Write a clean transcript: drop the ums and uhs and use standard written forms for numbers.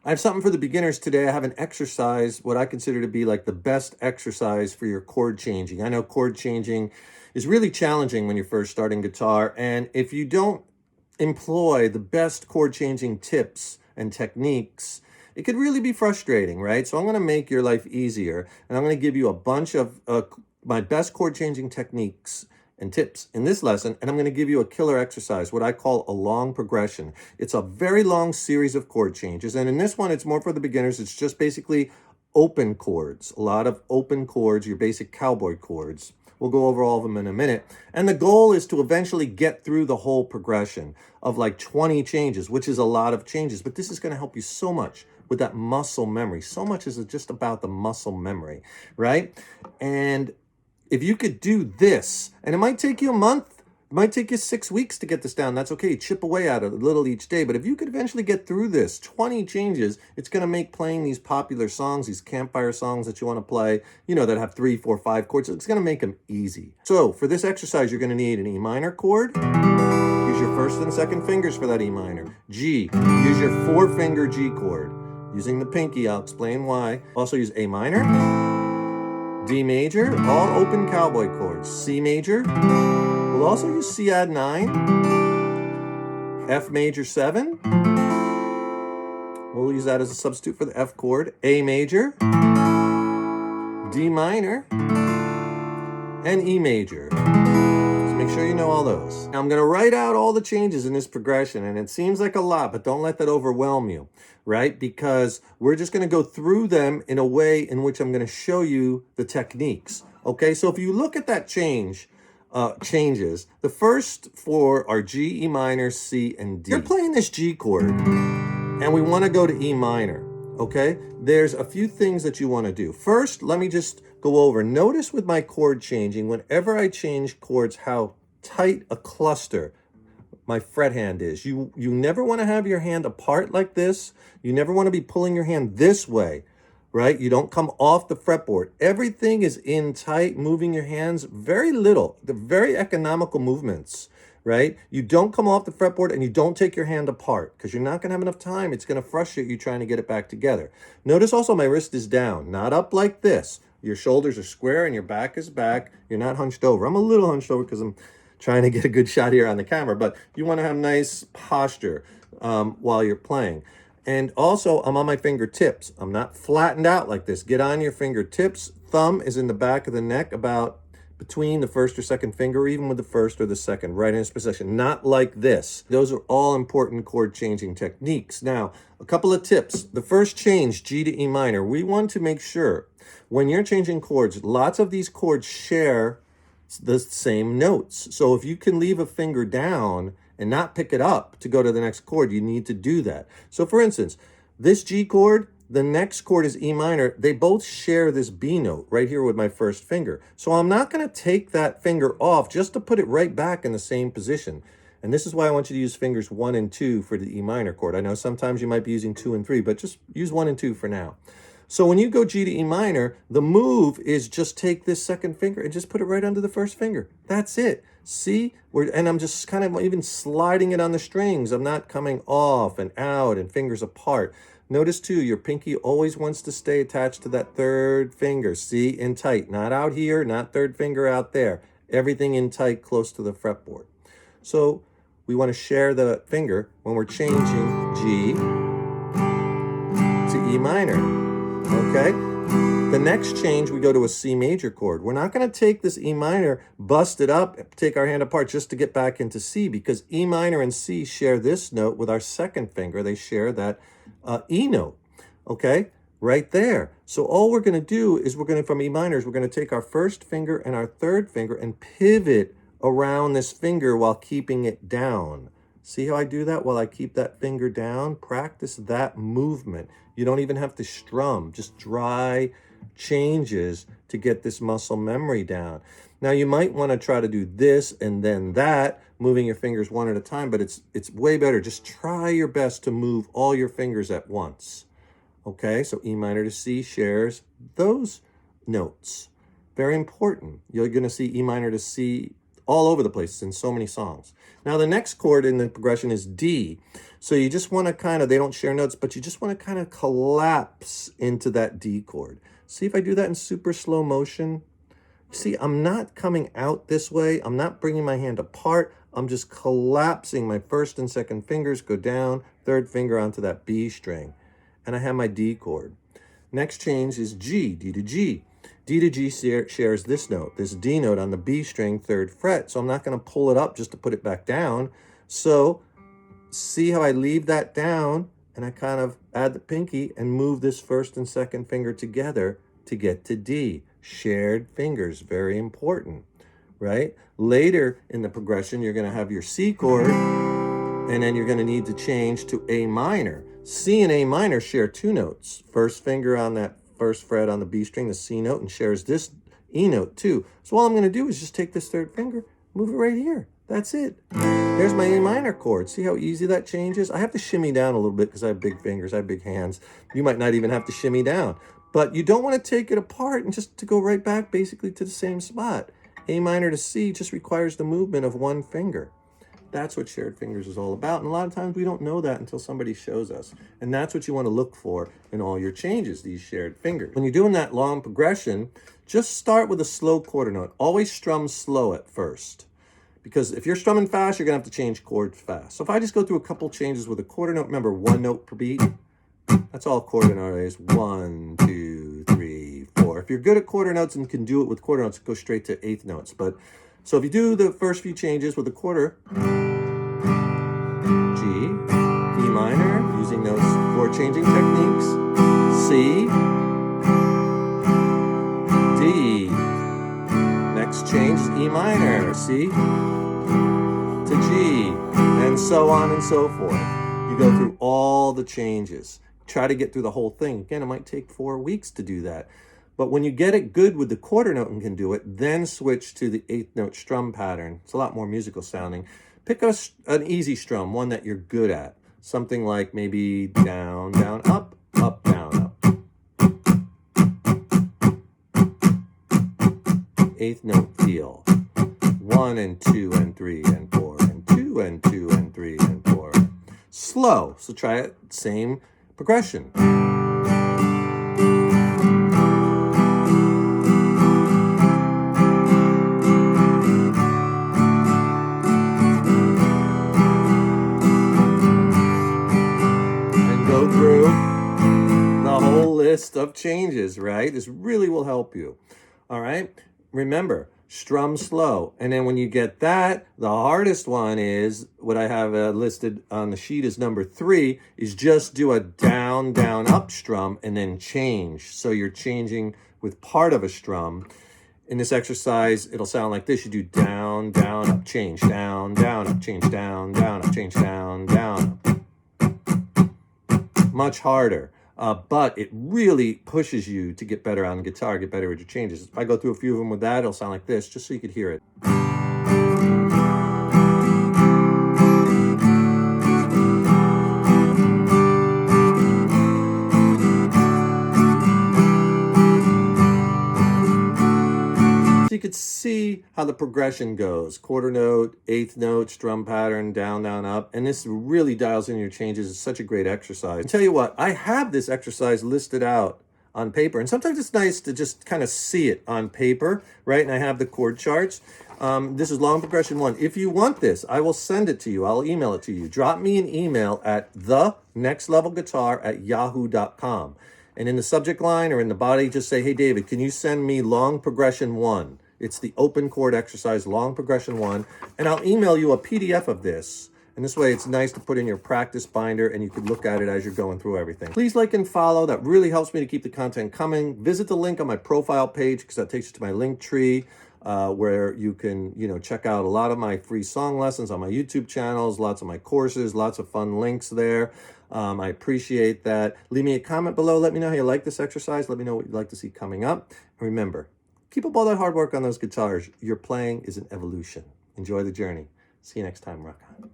I have something for the beginners today. I have an exercise, what I consider to be like the best exercise for your chord changing. I know chord changing is really challenging when you're first starting guitar, and if you don't employ the best chord changing tips and techniques, it could really be frustrating, right? So I'm going to make your life easier, and I'm going to give you a bunch of my best chord changing techniques and tips in this lesson, and I'm going to give you a killer exercise, what I call a long progression. It's a very long series of chord changes, and in this one, it's more for the beginners. It's just basically open chords, a lot of open chords, your basic cowboy chords. We'll go over all of them in a minute. And the goal is to eventually get through the whole progression of like 20 changes, which is a lot of changes, but this is going to help you so much with that muscle memory. So much is just about the muscle memory, right? And if you could do this, and it might take you a month, it might take you 6 weeks to get this down. That's okay. Chip away at it a little each day. But if you could eventually get through this, 20 changes, it's going to make playing these popular songs, these campfire songs that you want to play, that have 3, 4, 5 chords, it's going to make them easy. So for this exercise, you're going to need an E minor chord. Use your first and second fingers for that E minor. G, use your 4-finger G chord. Using the pinky, I'll explain why. Also use A minor, D major, all open cowboy chords. C major, we'll also use C add 9, F major 7, we'll use that as a substitute for the F chord, A major, D minor, and E major. So make sure you know all those. Now I'm going to write out all the changes in this progression, and it seems like a lot, but don't let that overwhelm you, right? Because we're just going to go through them in a way in which I'm going to show you the techniques. Okay, so if you look at that changes, the first 4 are G, E minor, C, and D. You're playing this G chord, and we want to go to E minor, okay? There's a few things that you want to do. First, let me just go over. Notice with my chord changing, whenever I change chords, how tight a cluster my fret hand is. You never want to have your hand apart like this. You never want to be pulling your hand this way, right? You don't come off the fretboard. Everything is in tight, moving your hands very little. They're very economical movements, right? You don't come off the fretboard and you don't take your hand apart because you're not going to have enough time. It's going to frustrate you trying to get it back together. Notice also my wrist is down, not up like this. Your shoulders are square and your back is back. You're not hunched over. I'm a little hunched over because I'm trying to get a good shot here on the camera, but you want to have nice posture while you're playing. And also, I'm on my fingertips. I'm not flattened out like this. Get on your fingertips. Thumb is in the back of the neck, about between the first or second finger, even with the first or the second, right in its position. Not like this. Those are all important chord changing techniques. Now, a couple of tips. The first change, G to E minor, we want to make sure when you're changing chords, lots of these chords share the same notes. So if you can leave a finger down and not pick it up to go to the next chord, you need to do that. So for instance, this G chord, the next chord is E minor. They both share this B note right here with my first finger. So I'm not going to take that finger off just to put it right back in the same position. And this is why I want you to use fingers 1 and 2 for the E minor chord. I know sometimes you might be using 2 and 3, but just use 1 and 2 for now. So when you go G to E minor, the move is just take this second finger and just put it right under the first finger. That's it. See? And I'm just kind of even sliding it on the strings. I'm not coming off and out and fingers apart. Notice too, your pinky always wants to stay attached to that third finger. See? In tight. Not out here, not third finger out there. Everything in tight close to the fretboard. So we want to share the finger when we're changing G to E minor. Okay, the next change, we go to a C major chord. We're not going to take this E minor, bust it up, take our hand apart just to get back into C, because E minor and C share this note with our second finger. They share that E note, okay, right there. So all we're going to do is from E minors, we're going to take our first finger and our third finger and pivot around this finger while keeping it down. See how I do that while I keep that finger down? Practice that movement. You don't even have to strum, just dry changes to get this muscle memory down. Now you might want to try to do this and then that, moving your fingers one at a time, but it's way better. Just try your best to move all your fingers at once. Okay, so E minor to C shares those notes. Very important. You're going to see E minor to C all over the place in so many songs. Now the next chord in the progression is D. So you just want to kind of, they don't share notes, but you just want to kind of collapse into that D chord. See if I do that in super slow motion. See, I'm not coming out this way. I'm not bringing my hand apart. I'm just collapsing. My first and second fingers go down, third finger onto that B string. And I have my D chord. Next change is G, D to G. D to G shares this note, this D note on the B string, third fret. So I'm not going to pull it up just to put it back down. So see how I leave that down and I kind of add the pinky and move this first and second finger together to get to D. Shared fingers, very important, right? Later in the progression, you're going to have your C chord, and then you're going to need to change to A minor. C and A minor share two notes. First finger on that first fret on the B string, the C note, and shares this E note too. So all I'm going to do is just take this third finger, move it right here. That's it. There's my A minor chord. See how easy that changes? I have to shimmy down a little bit because I have big fingers, I have big hands. You might not even have to shimmy down. But you don't want to take it apart and just to go right back basically to the same spot. A minor to C just requires the movement of one finger. That's what shared fingers is all about. And a lot of times we don't know that until somebody shows us. And that's what you want to look for in all your changes, these shared fingers. When you're doing that long progression, just start with a slow quarter note. Always strum slow at first. Because if you're strumming fast, you're going to have to change chords fast. So if I just go through a couple changes with a quarter note, remember one note per beat. That's all quarter note is. 1, 2, 3, 4. If you're good at quarter notes and can do it with quarter notes, go straight to eighth notes. But so if you do the first few changes with a quarter, G, E minor, using those chord changing techniques, C, D. Next change is E minor, C to G, and so on and so forth. You go through all the changes. Try to get through the whole thing. Again, it might take 4 weeks to do that. But when you get it good with the quarter note and can do it, then switch to the eighth note strum pattern. It's a lot more musical sounding. Pick an easy strum, one that you're good at. Something like maybe down, down, up, down, up. Eighth note feel. 1 and 2 and 3 and 4 and 2 and 2 and 3 and 4. Slow. So try it, same progression. And go through the whole list of changes, right? This really will help you. All right? Remember, strum slow. And then when you get that, the hardest one is, what I have listed on the sheet is number 3, is just do a down, down, up strum and then change. So you're changing with part of a strum. In this exercise, it'll sound like this. You do down, down, up, change, down, down, up, change, down, down, up, change, down, down, up. Much harder. But it really pushes you to get better on the guitar, get better at your changes. If I go through a few of them with that, it'll sound like this, just so you could hear it. So you could see how the progression goes. Quarter note, eighth note, strum pattern, down, down, up. And this really dials in your changes. It's such a great exercise. I'll tell you what, I have this exercise listed out on paper. And sometimes it's nice to just kind of see it on paper, right? And I have the chord charts. This is long progression 1. If you want this, I will send it to you. I'll email it to you. Drop me an email at thenextlevelguitar@yahoo.com. And in the subject line or in the body, just say, hey, David, can you send me long progression 1? It's the open chord exercise, long progression 1. And I'll email you a PDF of this. And this way it's nice to put in your practice binder and you can look at it as you're going through everything. Please like and follow. That really helps me to keep the content coming. Visit the link on my profile page because that takes you to my link tree where you can, check out a lot of my free song lessons on my YouTube channels, lots of my courses, lots of fun links there. I appreciate that. Leave me a comment below. Let me know how you like this exercise. Let me know what you'd like to see coming up. And remember, keep up all that hard work on those guitars. Your playing is an evolution. Enjoy the journey. See you next time. Rock on.